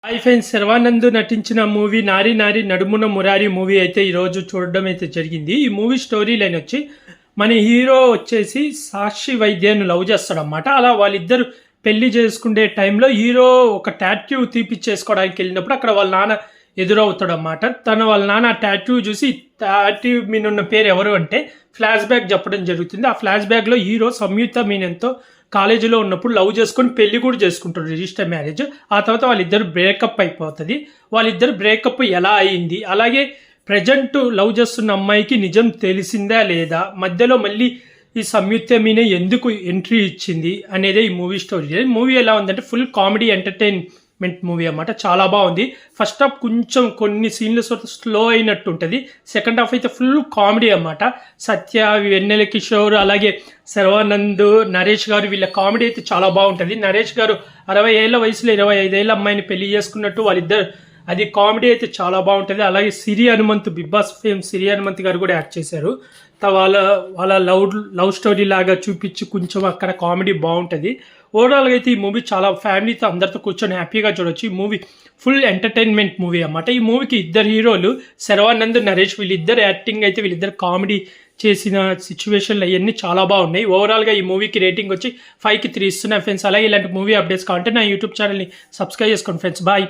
Hi friends, Sharwanand నటించిన movie నారి నారి నడుమున Murari movie అయితే ఈరోజు చూడడం అయితే జరిగింది. ఈ మూవీ స్టోరీ లైన్ వచ్చి మన హీరో వచ్చేసి సాక్షి వైద్యాన్ని లవ్ చేస్తాడనమాట. అలా వాళ్ళిద్దరు పెళ్లి చేసుకునే టైంలో హీరో ఒక టాటూ తీపిచ్చేసుకోవడానికి వెళ్ళినప్పుడు అక్కడ వాళ్ళ నాన్న ఎదురవుతాడనమాట. వాళ్ళ నాన్న టాటూ చూసి టాటూ మీద ఉన్న పేరు ఎవరు అంటే ఫ్లాష్ బ్యాక్ చెప్పడం జరుగుతుంది. ఆ ఫ్లాష్ బ్యాక్లో హీరో సంయుక్త మీనన్తో కాలేజీలో ఉన్నప్పుడు లవ్ చేసుకుని పెళ్లి కూడా చేసుకుంటారు, రిజిస్టర్ మ్యారేజ్. ఆ తర్వాత వాళ్ళిద్దరు బ్రేకప్ అయిపోతుంది. వాళ్ళిద్దరు బ్రేకప్ ఎలా అయింది, అలాగే ప్రజెంట్ లవ్ చేస్తున్న అమ్మాయికి నిజం తెలిసిందా లేదా, మధ్యలో మళ్ళీ ఈ సంయుక్త మీనే ఎందుకు ఎంట్రీ ఇచ్చింది అనేదే ఈ మూవీ స్టోరీ. మూవీ ఎలా ఉందంటే ఫుల్ కామెడీ ఎంటర్టైన్మెంట్ మూవీ అన్నమాట. చాలా బాగుంది. ఫస్ట్ హాఫ్ కొంచెం కొన్ని సీన్లు స్లో అయినట్టు ఉంటుంది. సెకండ్ హాఫ్ అయితే ఫుల్ కామెడీ అన్నమాట. సత్య, వెన్నెల కిషోర్, అలాగే శర్వానంద్, నరేష్ గారు, వీళ్ళ కామెడీ అయితే చాలా బాగుంటుంది. నరేష్ గారు 60 ఏళ్ల వయసులో 25 ఏళ్ళ అమ్మాయిని పెళ్లి చేసుకున్నట్టు వాళ్ళిద్దరు, అది కామెడీ అయితే చాలా బాగుంటుంది. అలాగే సిరి హనుమంత్, బిగ్ బాస్ ఫేమ్ సిరి హనుమంత్ గారు కూడా యాక్ట్ చేశారు. వాళ్ళ లవ్ స్టోరీ లాగా చూపించి కొంచెం అక్కడ కామెడీ బాగుంటుంది. ఓవరాల్గా అయితే ఈ మూవీ చాలా ఫ్యామిలీతో అందరితో కూర్చొని హ్యాపీగా చూడొచ్చు. ఈ మూవీ ఫుల్ ఎంటర్టైన్మెంట్ మూవీ అన్నమాట. ఈ మూవీకి ఇద్దరు హీరోలు శర్వానంద్, నరేష్, వీళ్ళిద్దరు యాక్టింగ్ అయితే వీళ్ళిద్దరు కామెడీ చేసిన సిచ్యువేషన్లు అవన్నీ చాలా బాగున్నాయి. ఓవరాల్గా ఈ మూవీకి రేటింగ్ వచ్చి 5కి 3 ఇస్తున్నాయి ఫ్రెండ్స్. అలాగే ఇలాంటి మూవీ అప్డేట్స్ కావాలంటే నా యూట్యూబ్ ఛానల్ని సబ్స్క్రైబ్ చేసుకోండి ఫ్రెండ్స్. బాయ్.